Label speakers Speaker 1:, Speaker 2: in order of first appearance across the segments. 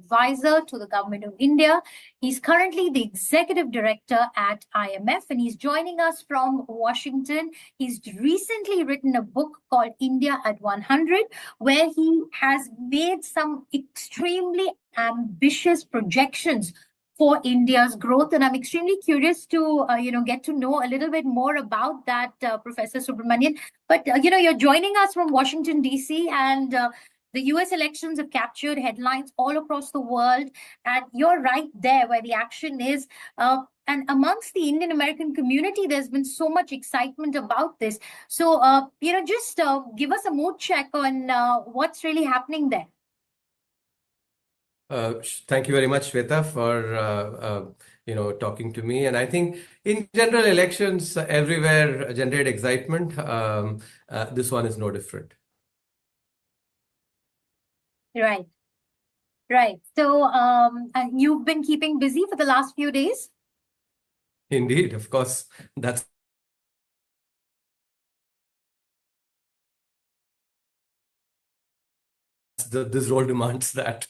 Speaker 1: advisor to the government of India. He's currently the executive director at IMF, and he's joining us from Washington. He's recently written a book called India at 100, where he has made some extremely ambitious projections for India's growth. And I'm extremely curious to, get to know a little bit more about that, Professor Subramanian. But, you're joining us from Washington, D.C., and the U.S. elections have captured headlines all across the world. And you're right there where the action is. And amongst the Indian American community, there's been so much excitement about this. So, just give us a mood check on what's really happening there.
Speaker 2: Thank you very much, Shweta, for talking to me. And I think in general, elections everywhere generate excitement. This one is no different.
Speaker 1: Right. So you've been keeping busy for the last few days?
Speaker 2: Indeed, of course. That's this role demands that.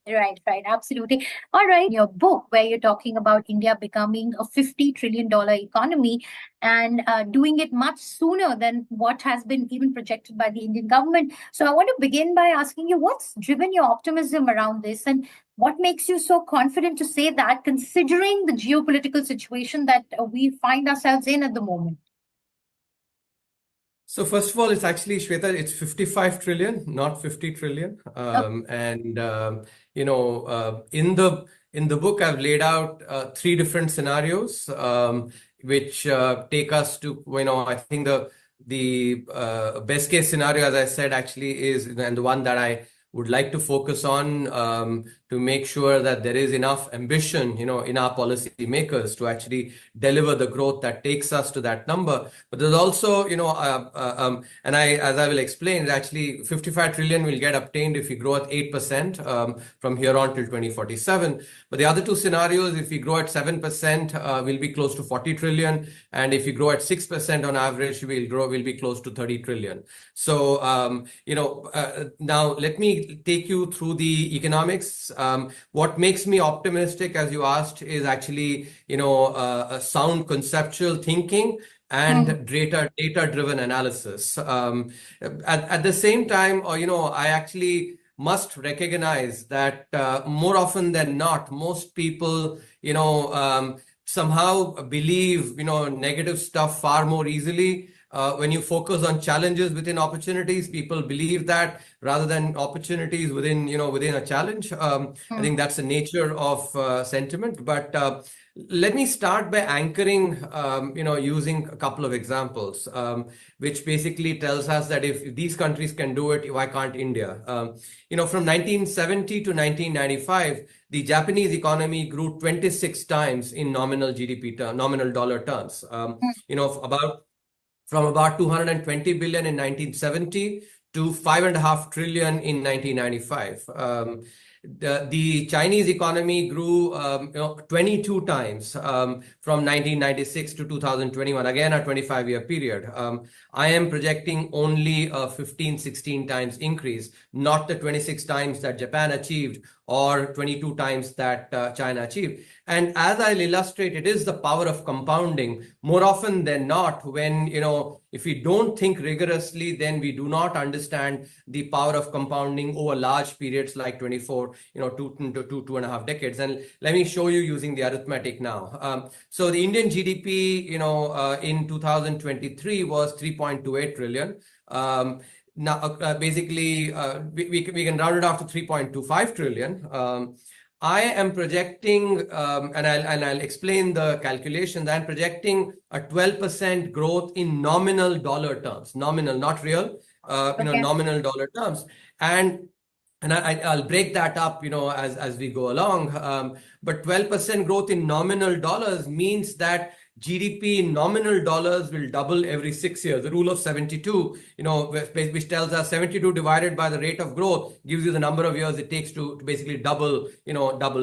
Speaker 1: Right, absolutely. All right, your book where you're talking about India becoming a $50 trillion economy and doing it much sooner than what has been even projected by the Indian government. So I want to begin by asking you, what's driven your optimism around this, and what makes you so confident to say that, considering the geopolitical situation that we find ourselves in at the moment?
Speaker 2: So first of all, it's actually, Shweta, it's 55 trillion, not 50 trillion. And, in the book, I've laid out three different scenarios, which take us to, I think the best case scenario, as I said, actually is, and the one that I would like to focus on to make sure that there is enough ambition, in our policy makers to actually deliver the growth that takes us to that number. But there's also, as I will explain, actually 55 trillion will get obtained if we grow at 8% from here on till 2047. But the other two scenarios, if we grow at 7%, we'll be close to 40 trillion. And if we grow at 6% on average, we'll be close to 30 trillion. So, now let me take you through the economics. What makes me optimistic, as you asked, is actually, a sound conceptual thinking and data-driven analysis. At the same time, I actually must recognize that more often than not, most people, somehow believe, negative stuff far more easily. When you focus on challenges within opportunities, people believe that rather than opportunities within a challenge. I think that's the nature of sentiment. But let me start by anchoring, using a couple of examples, which basically tells us that if these countries can do it, why can't India? From 1970 to 1995, the Japanese economy grew 26 times in nominal GDP, nominal dollar terms. From about 220 billion in 1970 to 5.5 trillion in 1995. The Chinese economy grew 22 times from 1996 to 2021, again a 25-year period. I am projecting only a 15-16 times increase, not the 26 times that Japan achieved or 22 times that China achieved. And as I'll illustrate, it is the power of compounding. More often than not, when, if we don't think rigorously, then we do not understand the power of compounding over large periods like 24, 2.5 decades. And let me show you using the arithmetic now. So the Indian GDP, in 2023 was 3.28 trillion. Now, basically, we can round it off to 3.25 trillion. I am projecting, and I'll explain the calculations. I'm projecting a 12% growth in nominal dollar terms, nominal, not real, nominal dollar terms. And I'll break that up, as we go along. But 12% growth in nominal dollars means that GDP in nominal dollars will double every 6 years. The rule of 72, which tells us 72 divided by the rate of growth gives you the number of years it takes to basically double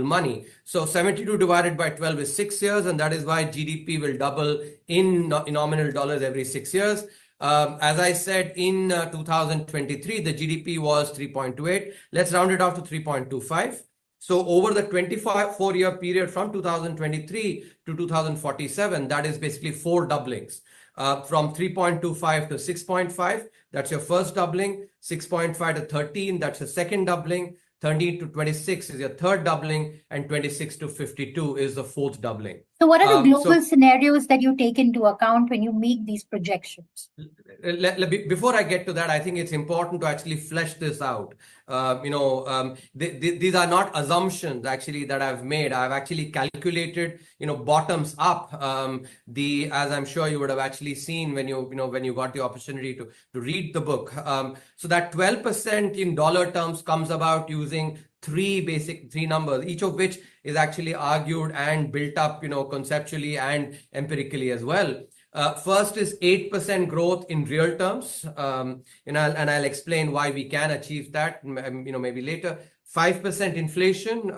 Speaker 2: money. So 72 divided by 12 is 6 years, and that is why GDP will double in nominal dollars every 6 years. As I said, in 2023, the GDP was 3.28. Let's round it off to 3.25. So over the 24-year period from 2023 to 2047, that is basically 4 doublings. From 3.25 to 6.5, that's your first doubling. 6.5 to 13, that's your second doubling. 13 to 26 is your third doubling, and 26 to 52 is the fourth doubling.
Speaker 1: So what are the global scenarios that you take into account when you make these projections?
Speaker 2: Before I get to that, I think it's important to actually flesh this out. These are not assumptions actually that I've made. I've actually calculated, bottoms up. As I'm sure you would have actually seen when you got the opportunity to read the book. So that 12% in dollar terms comes about using three numbers, each of which is actually argued and built up, conceptually and empirically as well. First is 8% growth in real terms, and I'll explain why we can achieve that, maybe later. 5% inflation.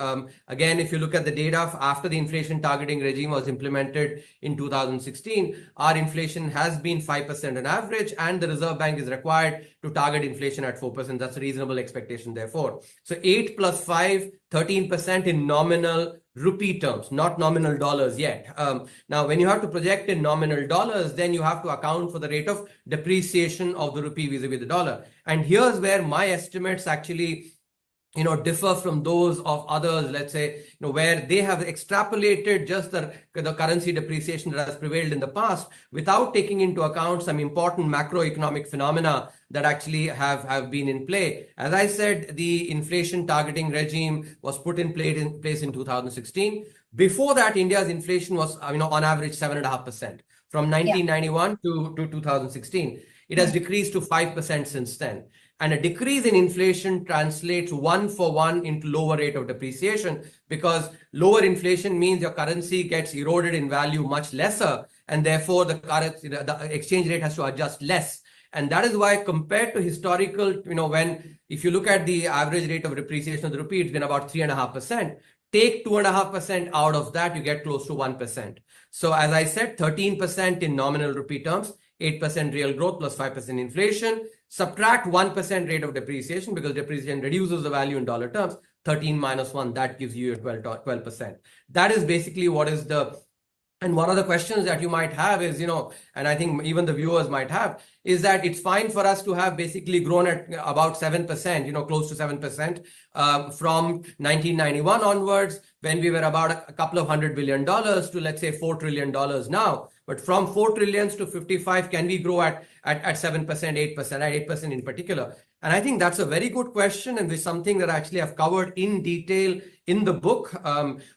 Speaker 2: Again, if you look at the data after the inflation targeting regime was implemented in 2016, our inflation has been 5% on average, and the Reserve Bank is required to target inflation at 4%. That's a reasonable expectation, therefore. So 8 plus 5, 13% in nominal rupee terms, not nominal dollars yet. Now, when you have to project in nominal dollars, then you have to account for the rate of depreciation of the rupee vis-a-vis the dollar. And here's where my estimates actually differ from those of others, let's say, where they have extrapolated just the currency depreciation that has prevailed in the past without taking into account some important macroeconomic phenomena that actually have been in play. As I said, the inflation targeting regime was put in place in 2016. Before that, India's inflation was, on average 7.5% from 1991 to 2016. It has decreased to 5% since then. And a decrease in inflation translates 1-for-1 into lower rate of depreciation, because lower inflation means your currency gets eroded in value much lesser, and therefore the exchange rate has to adjust less. And that is why, compared to historical, if you look at the average rate of depreciation of the rupee, it's been about 3.5%. Take 2.5% out of that, you get close to 1%. So as I said, 13% in nominal rupee terms, 8% real growth plus 5% inflation. Subtract 1% rate of depreciation, because depreciation reduces the value in dollar terms. 13 minus 1, that gives you 12%. That is basically what is the... And one of the questions that you might have is, and I think even the viewers might have, is that it's fine for us to have basically grown at about 7%, close to 7% from 1991 onwards, when we were about a couple of $100 billion to, let's say, $4 trillion now. But from 4 trillions to 55, can we grow at 7%, 8%, at 8% in particular? And I think that's a very good question, and it's something that I actually have covered in detail in the book.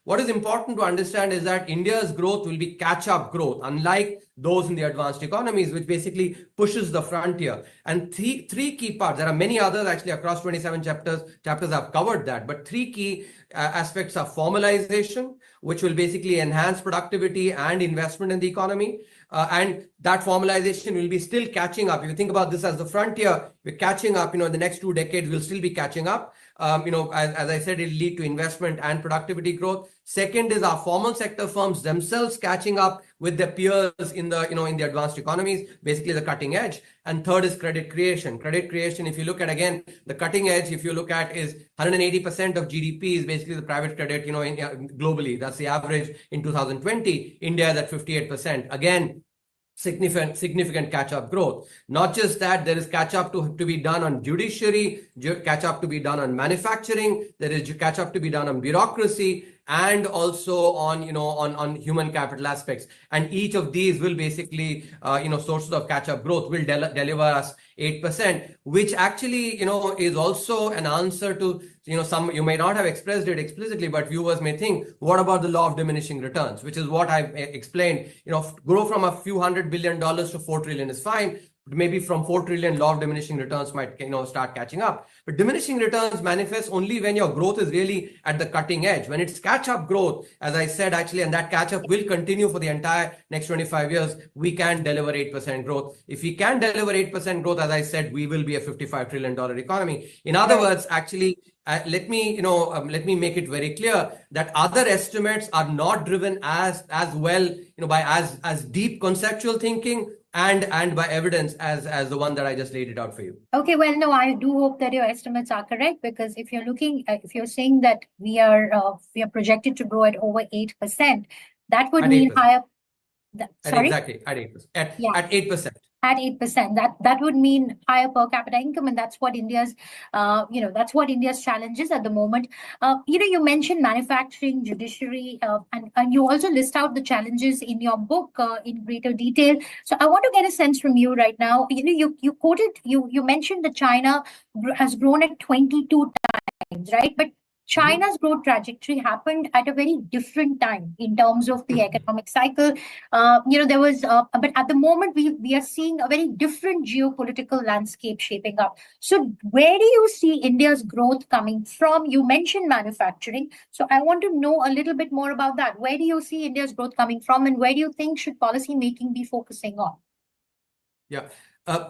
Speaker 2: What is important to understand is that India's growth will be catch-up growth, unlike those in the advanced economies, which basically pushes the frontier. And three key parts. There are many others actually across 27 chapters. Have covered that, but 3 key aspects are formalization, which will basically enhance productivity and investment in the economy. And that formalization will be still catching up. If you think about this as the frontier, we're catching up, in the next 2 decades, we'll still be catching up. As I said, it'll lead to investment and productivity growth. Second is our formal sector firms themselves catching up with their peers in the, in the advanced economies, basically the cutting edge. And third is credit creation. Credit creation, if you look at, again, the cutting edge, if you look at, is 180% of GDP is basically the private credit, globally. That's the average in 2020. India is at 58%. Again, significant catch-up growth. Not just that, there is catch-up to be done on judiciary, catch-up to be done on manufacturing, there is catch-up to be done on bureaucracy, and also on, on human capital aspects. And each of these will basically, sources of catch-up growth will deliver us 8%, which actually, is also an answer to, you may not have expressed it explicitly, but viewers may think, what about the law of diminishing returns, which is what I've explained. Grow from a few $100 billion to 4 trillion is fine. Maybe from 4 trillion, law of diminishing returns might, start catching up. But diminishing returns manifests only when your growth is really at the cutting edge. When it's catch-up growth, as I said, actually, and that catch-up will continue for the entire next 25 years, we can deliver 8% growth. If we can deliver 8% growth, as I said, we will be a $55 trillion economy. In other words, actually, let me make it very clear that other estimates are not driven as well, by as deep conceptual thinking and by evidence as the one that I just laid it out for you.
Speaker 1: Okay, well, no, I do hope that your estimates are correct, because if you're looking, if you're saying that we are projected to grow at over 8%, that would
Speaker 2: At
Speaker 1: mean
Speaker 2: 8%.
Speaker 1: higher. Sorry?
Speaker 2: Exactly, at 8%.
Speaker 1: Yeah.
Speaker 2: At 8%.
Speaker 1: At 8%, that would mean higher per capita income, and that's what India's that's what India's challenge is at the moment. You mentioned manufacturing, judiciary, and you also list out the challenges in your book in greater detail. So I want to get a sense from you right now. You mentioned that China has grown at 22 times, right? But China's growth trajectory happened at a very different time in terms of the economic cycle. There was, but at the moment we are seeing a very different geopolitical landscape shaping up. So where do you see India's growth coming from? You mentioned manufacturing, so I want to know a little bit more about that. Where do you see India's growth coming from, and where do you think should policy making be focusing on?
Speaker 2: Yeah.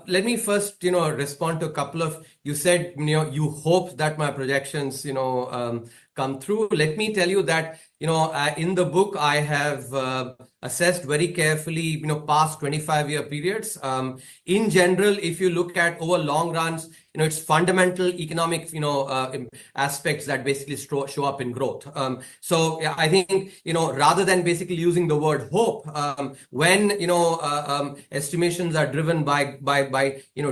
Speaker 2: Let me first, respond to a couple of, you said, you hope that my projections, come through. Let me tell you that, in the book, I have assessed very carefully, past 25-year periods. In general, if you look at over long runs, it's fundamental economic, aspects that basically show up in growth. So yeah, I think, rather than basically using the word hope, when, estimations are driven by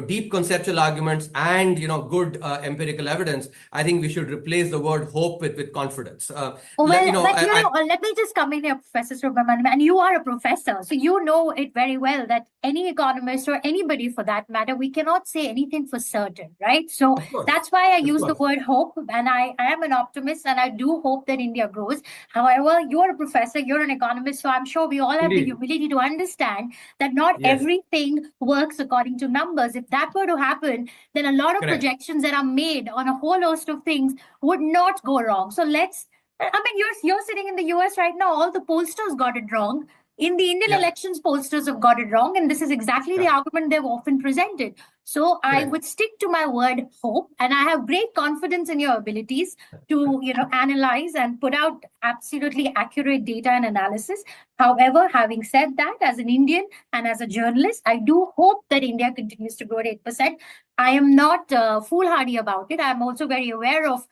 Speaker 2: deep conceptual arguments and, good empirical evidence, I think we should replace the word hope with confidence.
Speaker 1: Let me just come in here, Professor Subramanian, and you are a professor, so you know it very well that any economist or anybody for that matter, we cannot say anything for certain, right? So that's why I use the word hope, and I am an optimist, and I do hope that India grows. However, you're a professor, you're an economist, so I'm sure we all have the humility to understand that not everything works according to numbers. If that were to happen, then a lot of projections that are made on a whole host of things would not go wrong. So you're sitting in the US right now, all the pollsters got it wrong. In the Indian elections, pollsters have got it wrong, and this is exactly the argument they've often presented. So I would stick to my word hope, and I have great confidence in your abilities to, analyze and put out absolutely accurate data and analysis. However, having said that, as an Indian and as a journalist, I do hope that India continues to grow at 8%. I am not foolhardy about it. I'm also very aware of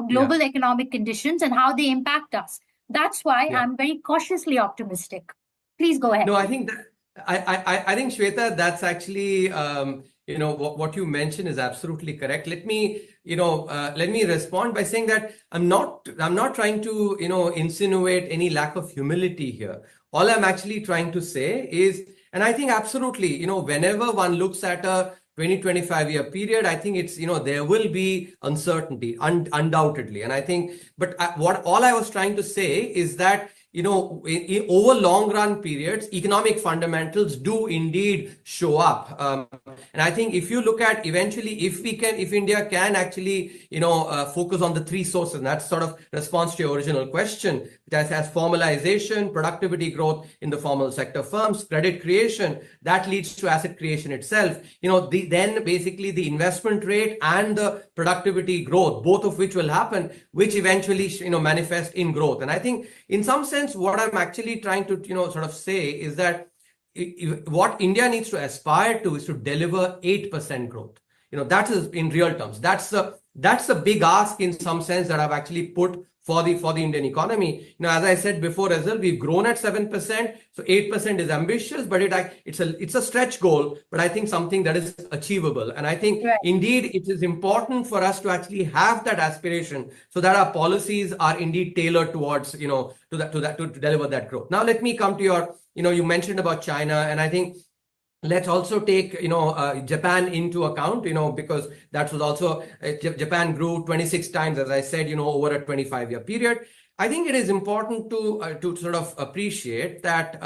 Speaker 1: global economic conditions and how they impact us. That's why I'm very cautiously optimistic. Please go ahead.
Speaker 2: No, I think that I think, Shweta, that's actually what you mentioned is absolutely correct. Let me respond by saying that I'm not trying to insinuate any lack of humility here. All I'm actually trying to say is, and I think absolutely, whenever one looks at a 20-25-year period, I think it's, there will be uncertainty, undoubtedly. And I think, but all I was trying to say is that, over long run periods, economic fundamentals do indeed show up. And I think if you look at eventually, if India can actually, focus on the three sources, and that's sort of response to your original question, that has formalization, productivity growth in the formal sector firms, credit creation, that leads to asset creation itself. Then basically the investment rate and the productivity growth, both of which will happen, which eventually, manifest in growth. And I think in some sense, what I'm actually trying to, sort of say is that what India needs to aspire to is to deliver 8% growth. That is in real terms. That's a big ask in some sense that I've actually put for the Indian economy. As I said before as well, we've grown at 7%, so 8% is ambitious, but it's a stretch goal, but I think something that is achievable. And I think indeed it is important for us to actually have that aspiration so that our policies are indeed tailored towards, to deliver that growth. Now, let me come to your, you mentioned about China, and I think let's also take, Japan into account, because that was also, Japan grew 26 times, as I said, over a 25-year period. I think it is important to sort of appreciate that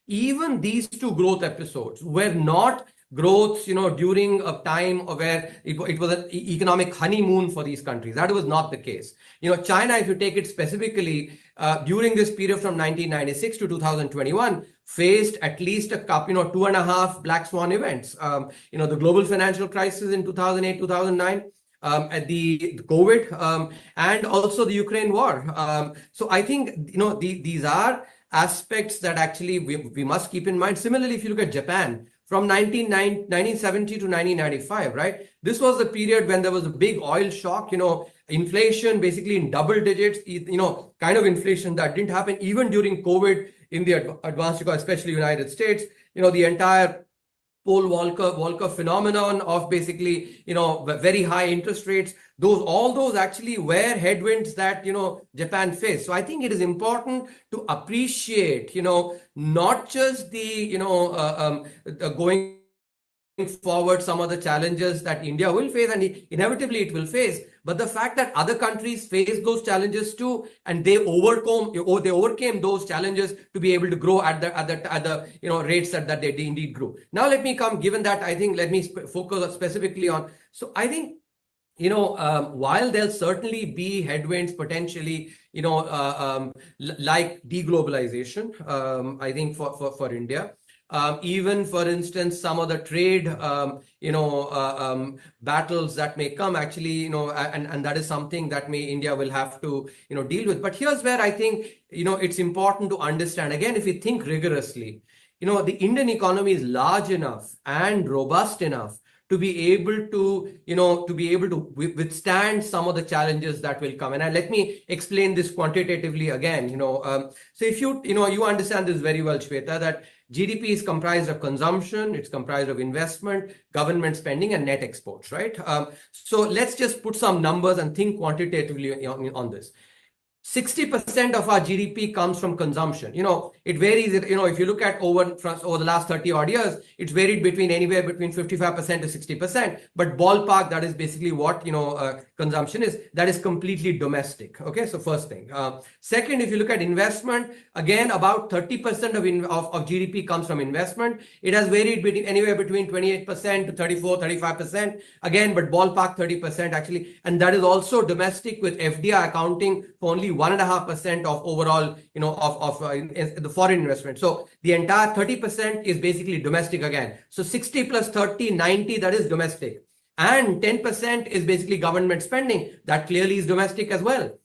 Speaker 2: even these two growth episodes were not growths, during a time where it was an economic honeymoon for these countries. That was not the case. China, if you take it specifically, during this period from 1996 to 2021, faced at least a couple, 2.5 black swan events. The global financial crisis in 2008, 2009, at the COVID, and also the Ukraine war. So I think, these are aspects that actually we must keep in mind. Similarly, if you look at Japan, from 1970 to 1995, right? This was the period when there was a big oil shock, inflation basically in double digits, kind of inflation that didn't happen even during COVID in the advanced economy, especially United States. The entire Paul Volcker phenomenon of basically, very high interest rates. All those actually were headwinds that, Japan faced. So I think it is important to appreciate, not just the, going forward, some of the challenges that India will face, and inevitably it will face, but the fact that other countries face those challenges too, and they overcame those challenges to be able to grow at the rates that they indeed grew. Now let me given that, I think, let me focus specifically on. So I think, while there'll certainly be headwinds potentially, like deglobalization, I think for India. Even, for instance, some of the trade, battles that may come actually, and that is something that India will have to, deal with. But here's where I think, it's important to understand. Again, if we think rigorously, the Indian economy is large enough and robust enough to be able to, withstand some of the challenges that will come. And let me explain this quantitatively again. So if you understand this very well, Shweta, that GDP is comprised of consumption, it's comprised of investment, government spending, and net exports, right? So let's just put some numbers and think quantitatively on this. 60% of our GDP comes from consumption. It varies. If you look at over the last 30 odd years, it's varied anywhere between 55% to 60%. But ballpark, that is basically what consumption is. That is completely domestic. Okay, so first thing. Second, if you look at investment, again, about 30% of GDP comes from investment. It has varied anywhere between 28% to 34, 35%. Again, but ballpark 30% actually, and that is also domestic, with FDI accounting for only 1.5% of overall, the foreign investment. So the entire 30% is basically domestic again. So 60 plus 30, 90, that is domestic. And 10% is basically government spending. That clearly is domestic as well.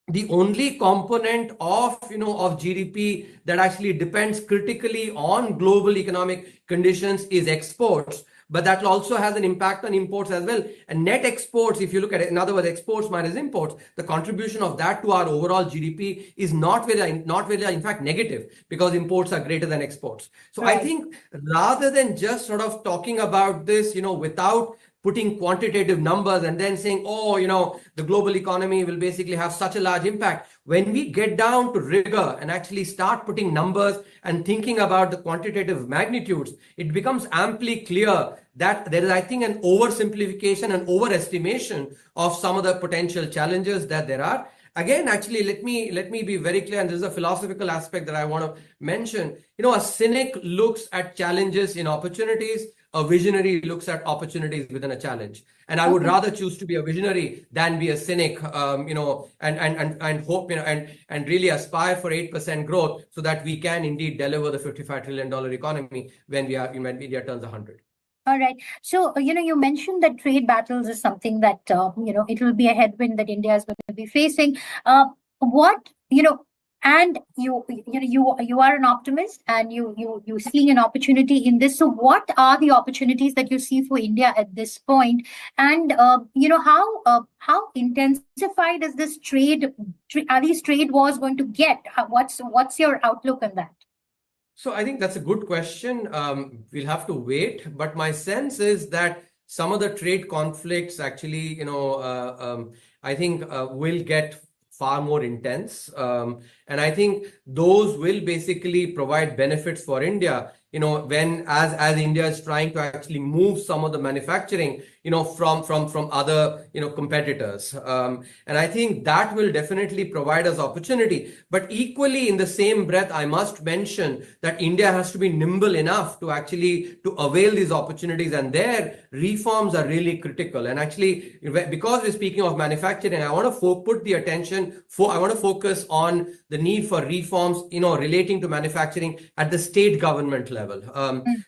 Speaker 2: The only component of GDP that actually depends critically on global economic conditions is exports. But that also has an impact on imports as well. And net exports, if you look at it, in other words, exports minus imports, the contribution of that to our overall GDP is not very, in fact, negative, because imports are greater than exports. So right. I think rather than just sort of talking about this, without putting quantitative numbers and then saying, the global economy will basically have such a large impact. When we get down to rigor and actually start putting numbers and thinking about the quantitative magnitudes, it becomes amply clear that there is, I think, an oversimplification and overestimation of some of the potential challenges that there are. Again, actually, let me be very clear, and this is a philosophical aspect that I want to mention. A cynic looks at challenges in opportunities. A visionary looks at opportunities within a challenge. And I would rather choose to be a visionary than be a cynic, and hope, and really aspire for 8% growth so that we can indeed deliver the $55 trillion economy when India turns 100.
Speaker 1: All right. So, you mentioned that trade battles is something that, it will be a headwind that India is going to be facing. And you are an optimist, and you see an opportunity in this. So what are the opportunities that you see for India at this point? And how intensified is this are these trade wars going to get? What's your outlook on that?
Speaker 2: So I think that's a good question. We'll have to wait, but my sense is that some of the trade conflicts actually, I think will get far more intense. And I think those will basically provide benefits for India, when as India is trying to actually move some of the manufacturing, from other, competitors. And I think that will definitely provide us opportunity. But equally, in the same breath, I must mention that India has to be nimble enough to actually avail these opportunities, and their reforms are really critical. And actually, because we're speaking of manufacturing, I want to put the attention I want to focus on the need for reforms, relating to manufacturing at the state government level.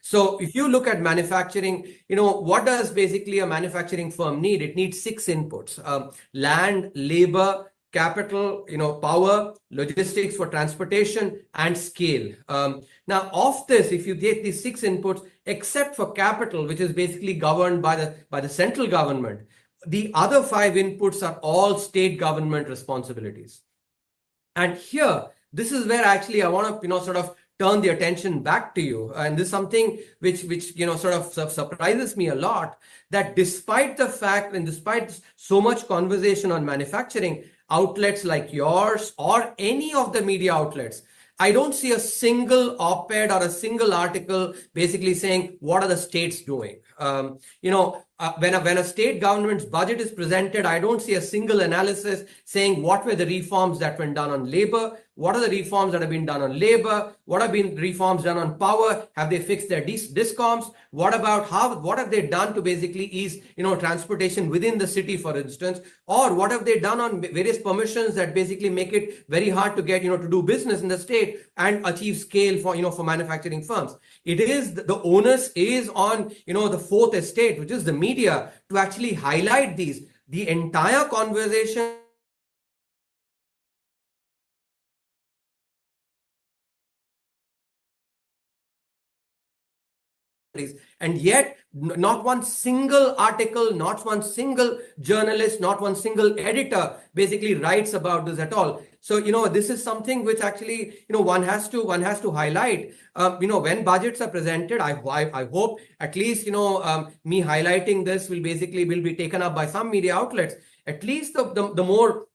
Speaker 2: So if you look at manufacturing, what does basically a manufacturing firm need? It needs 6 inputs: land, labor, capital, power, logistics for transportation, and scale. Now, of this, if you take these 6 inputs, except for capital, which is basically governed by the central government, the other 5 inputs are all state government responsibilities. And here, this is where actually I want to, sort of turn the attention back to you. And this is something which sort of surprises me a lot, that despite the fact and despite so much conversation on manufacturing, outlets like yours or any of the media outlets, I don't see a single op-ed or a single article basically saying, what are the states doing? When a state government's budget is presented, I don't see a single analysis saying what were the reforms that were done on labor, what are the reforms that have been done on labor, what have been reforms done on power, have they fixed their discoms, what have they done to basically ease transportation within the city, for instance, or what have they done on various permissions that basically make it very hard to get to do business in the state and achieve scale for manufacturing firms. It is the onus is on the fourth estate, which is the media, to actually highlight these. The entire conversation and yet not one single article, not one single journalist, not one single editor basically writes about this at all. So this is something which actually one has to highlight. When budgets are presented, I hope at least me highlighting this will be taken up by some media outlets. At least the more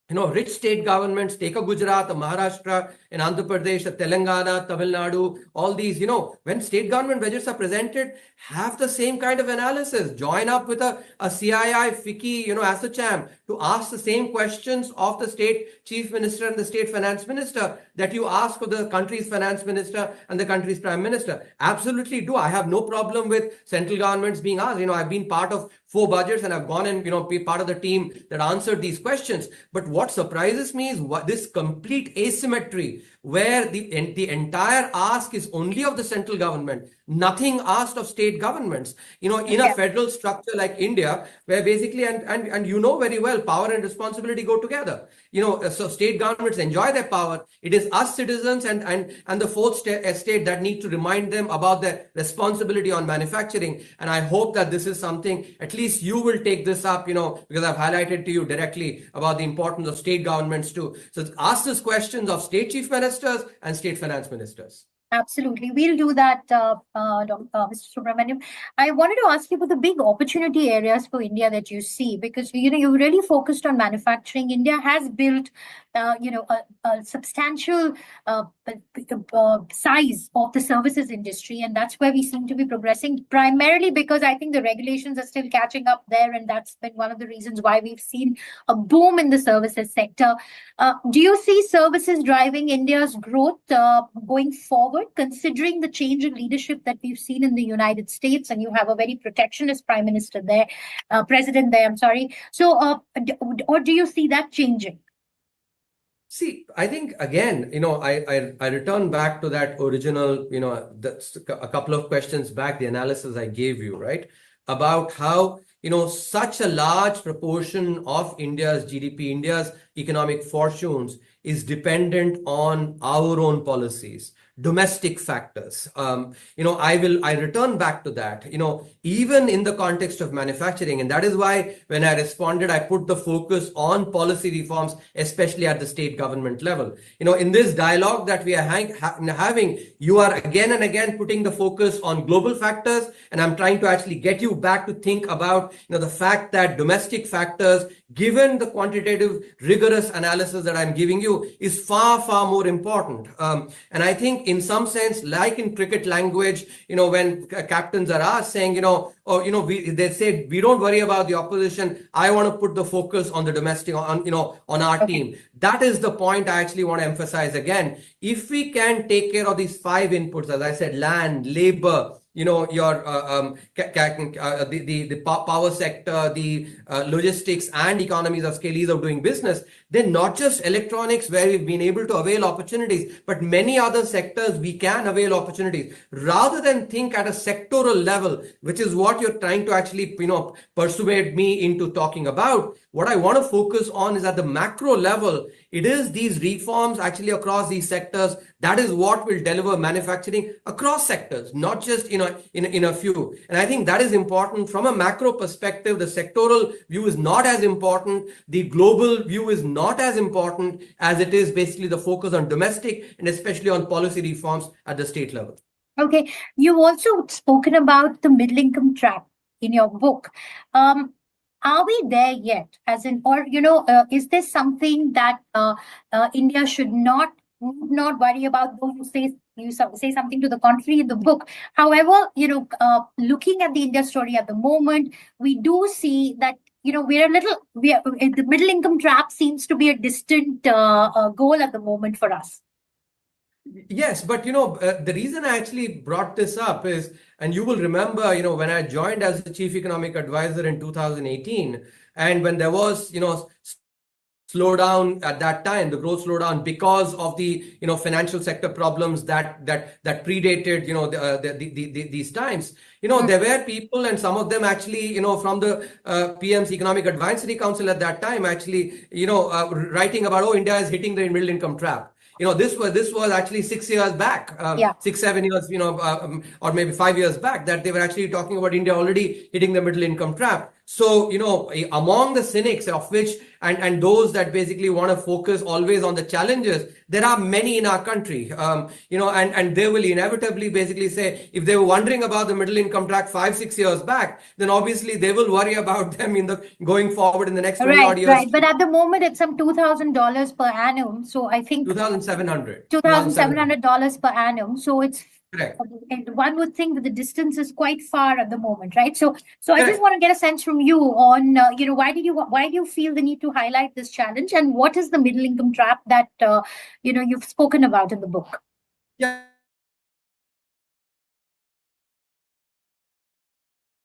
Speaker 2: rich state governments, take a Gujarat, a Maharashtra, an Andhra Pradesh, a Telangana, Tamil Nadu, all these, when state government budgets are presented, have the same kind of analysis. Join up with a CII, FICCI, ASSOCHAM to ask the same questions of the state chief minister and the state finance minister that you ask of the country's finance minister and the country's prime minister. Absolutely do. I have no problem with central governments being asked. I've been part of 4 budgets and I've gone and, be part of the team that answered these questions. But what surprises me is this complete asymmetry where the entire ask is only of the central government, nothing asked of state governments. In a federal structure like India, where basically, and very well, power and responsibility go together. So state governments enjoy their power. It is us citizens and the fourth estate that need to remind them about their responsibility on manufacturing. And I hope that this is something, at least you will take this up, because I've highlighted to you directly about the importance of state governments too. So ask these questions of state chief ministers and state finance ministers.
Speaker 1: Absolutely. We'll do that, Mr. Subramanian. I wanted to ask you about the big opportunity areas for India that you see, because, you really focused on manufacturing. India has built, a substantial size of the services industry. And that's where we seem to be progressing, primarily because I think the regulations are still catching up there. And that's been one of the reasons why we've seen a boom in the services sector. Do you see services driving India's growth going forward, considering the change in leadership that we've seen in the United States, and you have a very protectionist president there, I'm sorry. So, or do you see that changing?
Speaker 2: See, I think, again, I return back to that original, that's a couple of questions back, the analysis I gave you, right? About how, such a large proportion of India's GDP, India's economic fortunes is dependent on our own policies, domestic factors. I return back to that, even in the context of manufacturing. And that is why when I responded, I put the focus on policy reforms, especially at the state government level. In this dialogue that we are having, you are again and again putting the focus on global factors. And I'm trying to actually get you back to think about, the fact that domestic factors, given the quantitative, rigorous analysis that I'm giving you, is far, far more important. And I think in some sense, like in cricket language, when captains are asked saying, they say, we don't worry about the opposition. I want to put the focus on the domestic, on our team. That is the point I actually want to emphasize again. If we can take care of these 5 inputs, as I said, land, labor, your the power sector, the logistics and economies of scale, ease of doing business, then not just electronics where we've been able to avail opportunities, but many other sectors we can avail opportunities. Rather than think at a sectoral level, which is what you're trying to actually, persuade me into talking about, what I want to focus on is at the macro level. It is these reforms actually across these sectors. That is what will deliver manufacturing across sectors, not just in a few. And I think that is important from a macro perspective. The sectoral view is not as important. The global view is not as important as it is basically the focus on domestic and especially on policy reforms at the state level.
Speaker 1: Okay, you've also spoken about the middle income trap in your book. Are we there yet? As in, or is this something that India should not worry about? Though you say something to the contrary in the book. However, looking at the India story at the moment, we do see that the middle income trap seems to be a distant goal at the moment for us.
Speaker 2: Yes, but the reason I actually brought this up is, and you will remember, when I joined as the chief economic advisor in 2018, and when there was, slowdown at that time, the growth slowdown because of the financial sector problems that predated these times. There were people, and some of them actually from the PM's Economic Advisory Council at that time actually writing about, oh, India is hitting the middle income trap. This was actually 6 years back, 6-7 years, or maybe 5 years back, that they were actually talking about India already hitting the middle income trap. So, among the cynics of which, and those that basically want to focus always on the challenges, there are many in our country, and they will inevitably basically say, if they were wondering about the middle income trap 5-6 years back, then obviously they will worry about them going forward in the next 20 odd years.
Speaker 1: Right. But at the moment, it's some $2,000 per annum. So I think $2,700 per annum. So it's correct. And one would think that the distance is quite far at the moment, right? So I just want to get a sense from you on, why do you feel the need to highlight this challenge, and what is the middle income trap that you've spoken about in the book?
Speaker 2: Yeah.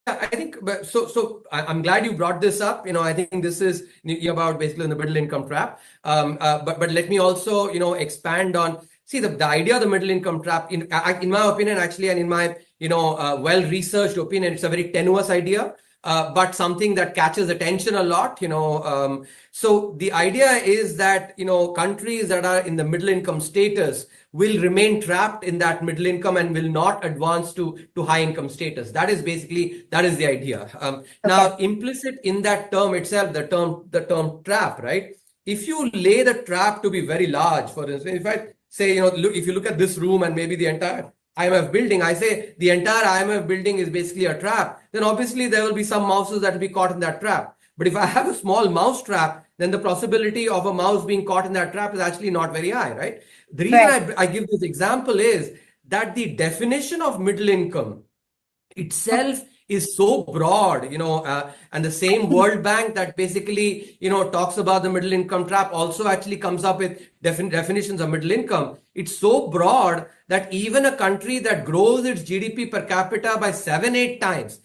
Speaker 2: I think so. I'm glad you brought this up. I think this is about basically the middle income trap. But let me also expand on. See, the idea of the middle income trap, in my opinion, actually, and in my well-researched opinion, it's a very tenuous idea, but something that catches attention a lot. So the idea is that countries that are in the middle income status will remain trapped in that middle income and will not advance to high income status. That is the idea. Okay. Now, implicit in that term itself, the term trap, right? If you lay the trap to be very large, for instance, if I say, if you look at this room and maybe the entire IMF building, I say the entire IMF building is basically a trap, then obviously there will be some mouses that will be caught in that trap. But if I have a small mouse trap, then the possibility of a mouse being caught in that trap is actually not very high, right? The reason I give this example is that the definition of middle income itself is so broad, and the same World Bank that basically, talks about the middle income trap also actually comes up with definitions of middle income. It's so broad that even a country that grows its GDP per capita by 7-8 times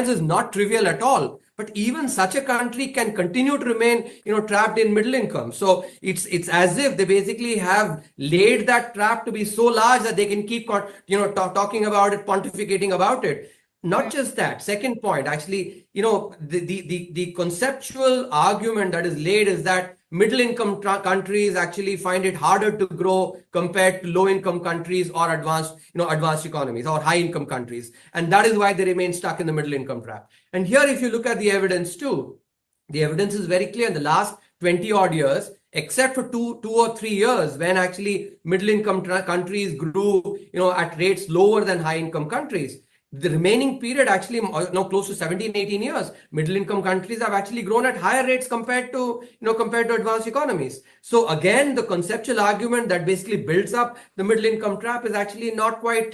Speaker 2: is not trivial at all. But even such a country can continue to remain, trapped in middle income. So it's as if they basically have laid that trap to be so large that they can keep, talking about it, pontificating about it. Not just that. Second point, actually, the conceptual argument that is laid is that middle income countries actually find it harder to grow compared to low income countries or advanced economies or high income countries. And that is why they remain stuck in the middle income trap. And here, if you look at the evidence too, the evidence is very clear. In the last 20 odd years, except for two or 3 years when actually middle income countries grew, at rates lower than high income countries, the remaining period actually close to 17-18 years, middle income countries have actually grown at higher rates compared to advanced economies. So again, the conceptual argument that basically builds up the middle income trap is actually not quite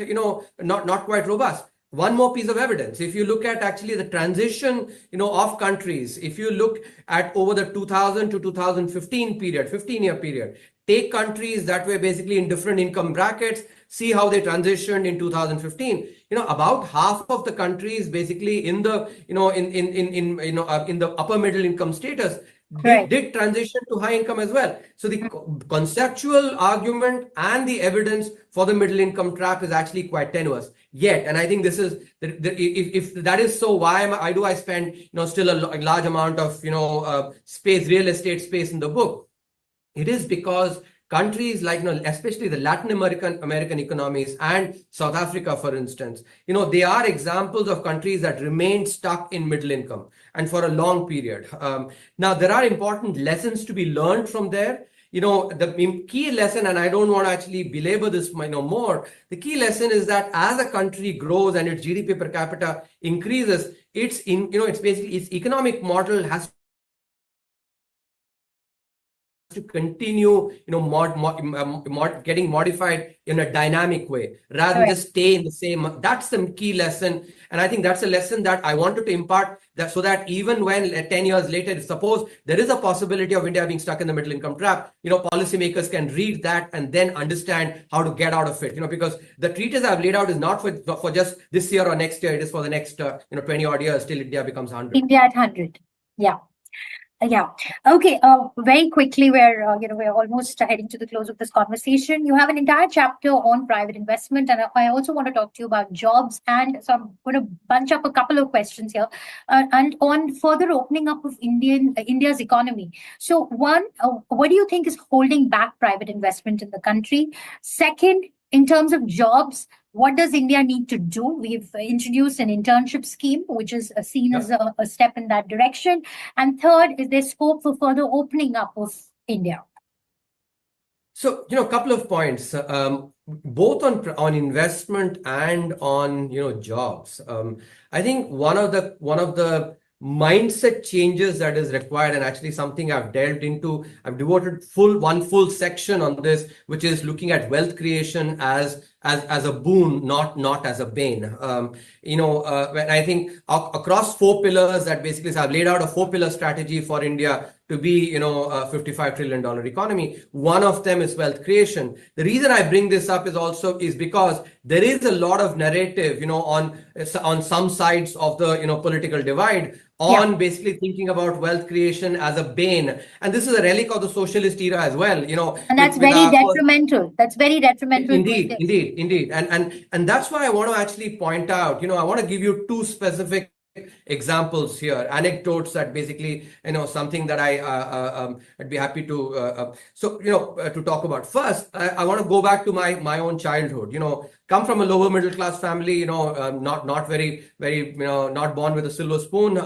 Speaker 2: not quite robust. one more piece of evidence. If you look at actually the transition, of countries, if you look at over the 2000 to 2015 period, 15-year period, take countries that were basically in different income brackets, see how they transitioned in 2015. About half of the countries basically in the, in the upper middle income status did transition to high income as well. So the conceptual argument and the evidence for the middle income trap is actually quite tenuous yet. And I think this is, if that is so, why do I spend, still a large amount of, space, real estate space in the book? It is because countries like, especially the Latin American economies and South Africa, for instance, they are examples of countries that remained stuck in middle income and for a long period. Now, there are important lessons to be learned from there. The key lesson, and I don't want to actually belabor this more, the key lesson is that as a country grows and its GDP per capita increases, it's basically its economic model has to continue, getting modified in a dynamic way rather than just stay in the same. That's the key lesson. And I think that's a lesson that I wanted to impart, that so that even when 10 years later, suppose there is a possibility of India being stuck in the middle income trap, policymakers can read that and then understand how to get out of it, because the treatise I've laid out is not for just this year or next year. It is for the next, 20 odd years till India becomes 100.
Speaker 1: India at 100. Yeah. Yeah. Okay. Very quickly, we're almost heading to the close of this conversation. You have an entire chapter on private investment, and I also want to talk to you about jobs. And so I'm going to bunch up a couple of questions here, and on further opening up of India's economy. So, one, what do you think is holding back private investment in the country? Second, in terms of jobs, what does India need to do? We've introduced an internship scheme, which is seen as a step in that direction. And third, is there scope for further opening up of India?
Speaker 2: So, a couple of points, both on investment and on, jobs. I think one of the mindset changes that is required, and actually something I've delved into, I've devoted one full section on this, which is looking at wealth creation as a boon, not as a bane. When I think across 4 pillars that basically, so I've laid out a 4-pillar strategy for India to be, a $55 trillion economy. One of them is wealth creation. The reason I bring this up is because there is a lot of narrative, on some sides of the, political divide on basically thinking about wealth creation as a bane. And this is a relic of the socialist era as well,
Speaker 1: And that's very detrimental. That's very detrimental.
Speaker 2: Indeed. And that's why I want to actually point out, I want to give you 2 specific examples here, anecdotes that basically, something that I'd be happy to, to talk about. First, I want to go back to my own childhood, come from a lower middle class family, not very, not born with a silver spoon.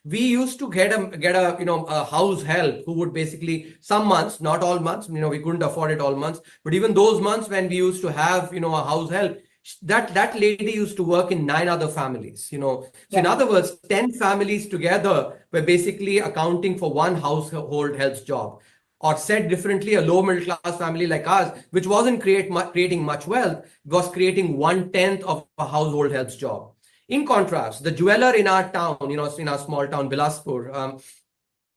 Speaker 2: We used to get a house help who would basically, some months, not all months, we couldn't afford it all months, but even those months when we used to have, a house help, that lady used to work in 9 other families, So in other words, 10 families together were basically accounting for one household help's job. Or said differently, a low middle class family like ours, which wasn't creating much wealth, was creating 1/10 of a household help's job. In contrast, the jeweler in our town, in our small town, Bilaspur,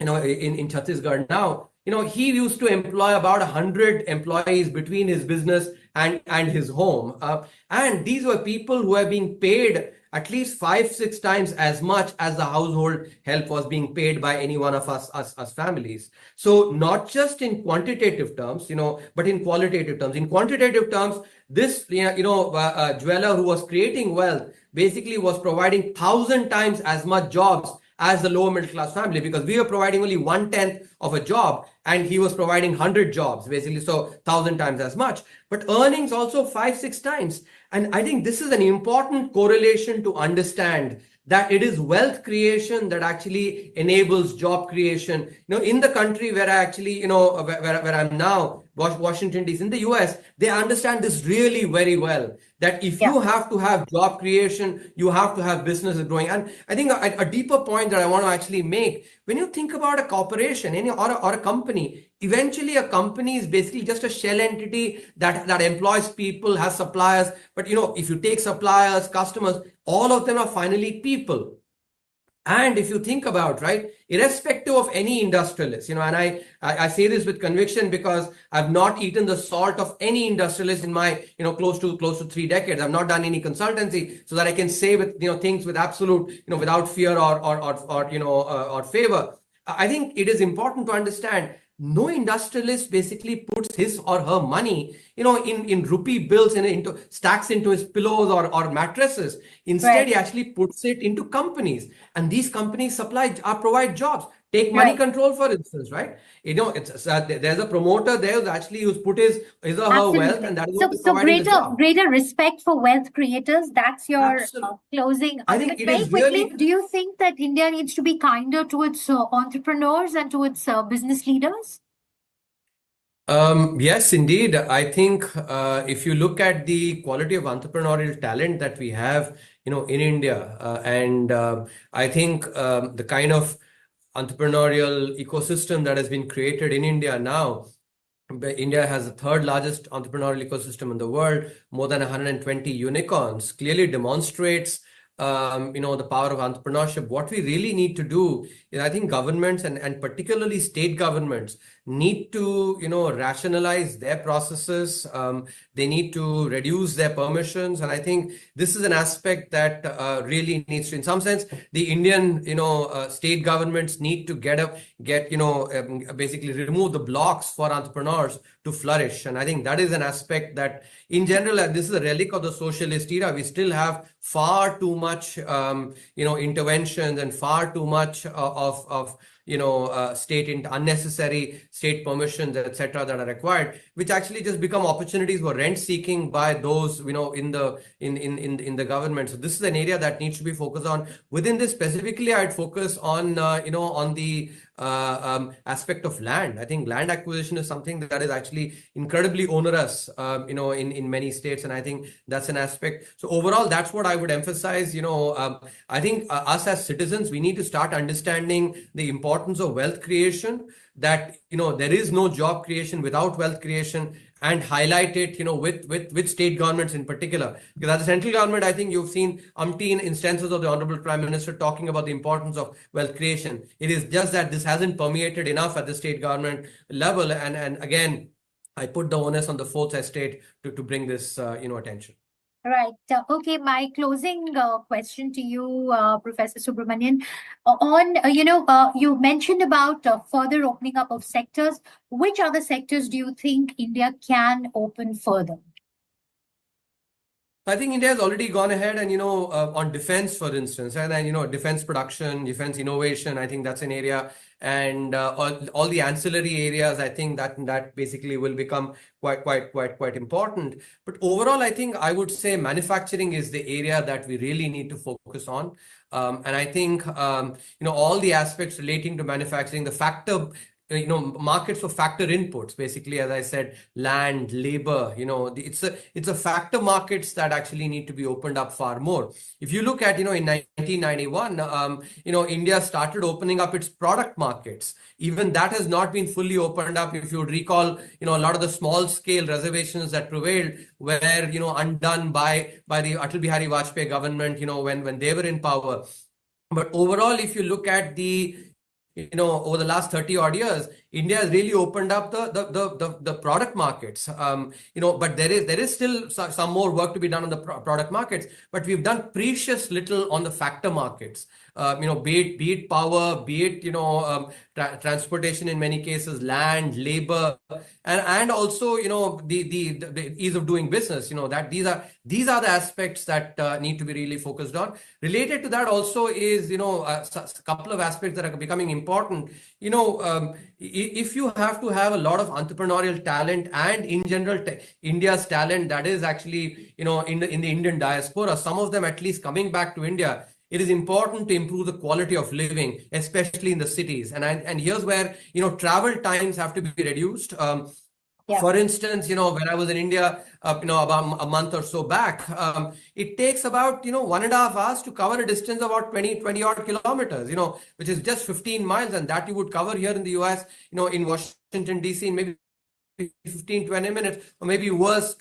Speaker 2: in Chhattisgarh now, he used to employ about 100 employees between his business and his home. And these were people who were being paid at least 5-6 times as much as the household help was being paid by any one of us families. So not just in quantitative terms, but in qualitative terms. In quantitative terms, this jeweler who was creating wealth basically was providing 1,000 times as much jobs as the lower middle class family, because we were providing only 1/10 of a job and he was providing 100 jobs, basically, so 1,000 times as much, but earnings also 5-6 times. And I think this is an important correlation to understand, that it is wealth creation that actually enables job creation. In the country where I actually, where I'm now, Washington, D.C., in the US, they understand this really very well, that if you have to have job creation, you have to have businesses growing. And I think a deeper point that I want to actually make, when you think about a corporation or a company, eventually a company is basically just a shell entity that employs people, has suppliers. But if you take suppliers, customers, all of them are finally people. And if you think about, right, irrespective of any industrialist, and I say this with conviction because I've not eaten the salt of any industrialist in my, close to 3 decades. I've not done any consultancy so that I can say with, things with absolute, without fear or favor. I think it is important to understand no industrialist basically puts his or her money, in rupee bills into stacks into his pillows or mattresses. Instead, he actually puts it into companies, and these companies provide jobs. Take money control, for instance, right? There's a promoter there who's put his or her wealth, and that is what is providing the job.
Speaker 1: Greater respect for wealth creators. That's your closing.
Speaker 2: I think it is
Speaker 1: quickly, do you think that India needs to be kinder to its entrepreneurs and to its business leaders?
Speaker 2: Yes, indeed. I think if you look at the quality of entrepreneurial talent that we have, in India, and I think the kind of entrepreneurial ecosystem that has been created in India now, India has the third largest entrepreneurial ecosystem in the world, more than 120 unicorns, clearly demonstrates the power of entrepreneurship. What we really need to do is, I think governments and particularly state governments need to, rationalize their processes. They need to reduce their permissions. And I think this is an aspect that really needs to, in some sense, the Indian, state governments need to basically remove the blocks for entrepreneurs to flourish. And I think that is an aspect that in general, and this is a relic of the socialist era, we still have far too much, interventions and far too much of unnecessary state permissions, etc., that are required, which actually just become opportunities for rent seeking by those, in the government. So this is an area that needs to be focused on. Within this specifically, I'd focus on, on the aspect of land. I think land acquisition is something that is actually incredibly onerous, in many states. And I think that's an aspect. So overall, that's what I would emphasize. I think us as citizens, we need to start understanding the importance of wealth creation, that, there is no job creation without wealth creation, and highlight it, with state governments in particular. Because as a central government, I think you've seen umpteen instances of the Honorable Prime Minister talking about the importance of wealth creation. It is just that this hasn't permeated enough at the state government level. And again, I put the onus on the fourth estate to bring this, attention.
Speaker 1: Right. Okay. My closing question to you, Professor Subramanian, you mentioned about further opening up of sectors. Which other sectors do you think India can open further?
Speaker 2: I think India has already gone ahead and, on defense, for instance, and then, defense production, defense innovation, I think that's an area. And all the ancillary areas, I think that basically will become quite important. But overall, I think I would say manufacturing is the area that we really need to focus on. And I think, all the aspects relating to manufacturing, the factor, markets for factor inputs, basically, as I said, land, labor, it's a factor markets that actually need to be opened up far more. If you look at, in 1991, India started opening up its product markets. Even that has not been fully opened up. If you recall, a lot of the small scale reservations that prevailed were, undone by the Atal Bihari Vajpayee government, when they were in power. But overall, if you look at the over the last 30 odd years, India has really opened up the product markets. But there is still some more work to be done on the product markets. But we've done precious little on the factor markets. Be it power, be it transportation in many cases, land, labor, and also the ease of doing business. That these are the aspects that need to be really focused on. Related to that also is a couple of aspects that are becoming important. If you have to have a lot of entrepreneurial talent and in general India's talent that is actually in the Indian diaspora, some of them at least coming back to India, it is important to improve the quality of living, especially in the cities. And here's where travel times have to be reduced. For instance, when I was in India, about a month or so back, it takes about, 1.5 hours to cover a distance of about 20 odd kilometers, which is just 15 miles. And that you would cover here in the US, in Washington, DC, in maybe 15-20 minutes, or maybe worst,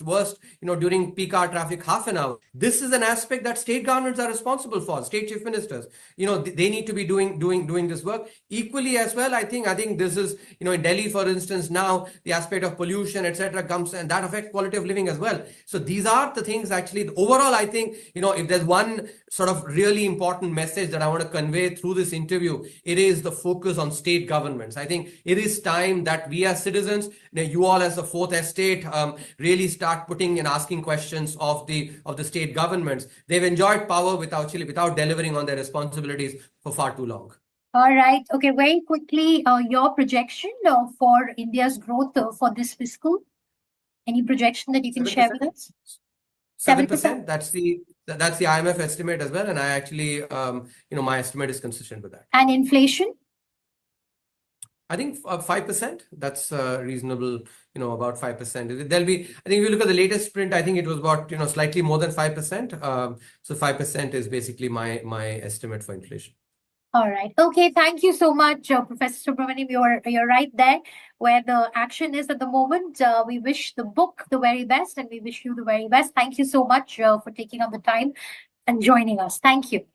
Speaker 2: during peak hour traffic, half an hour. This is an aspect that state governments are responsible for. State chief ministers, they need to be doing this work equally as well. I think this is, in Delhi, for instance, now the aspect of pollution, etc., comes, and that affects quality of living as well. So these are the things actually. Overall, I think, if there's one sort of really important message that I want to convey through this interview, it is the focus on state governments. I think it is time that we as citizens, you all as the fourth estate, really start putting and asking questions of the state governments. They've enjoyed power without delivering on their responsibilities for far too long.
Speaker 1: All right. Okay. Very quickly, your projection for India's growth for this fiscal. Any projection that you can 7%? Share with us?
Speaker 2: 7%. That's the IMF estimate as well, and I actually, my estimate is consistent with that.
Speaker 1: And inflation?
Speaker 2: I think 5%. That's reasonable. About 5%. There'll be. I think if you look at the latest print, I think it was about slightly more than 5%. So 5% is basically my estimate for inflation.
Speaker 1: All right. Okay. Thank you so much, Professor Subramanian. You're right there where the action is at the moment. We wish the book the very best, and we wish you the very best. Thank you so much for taking on the time and joining us. Thank you.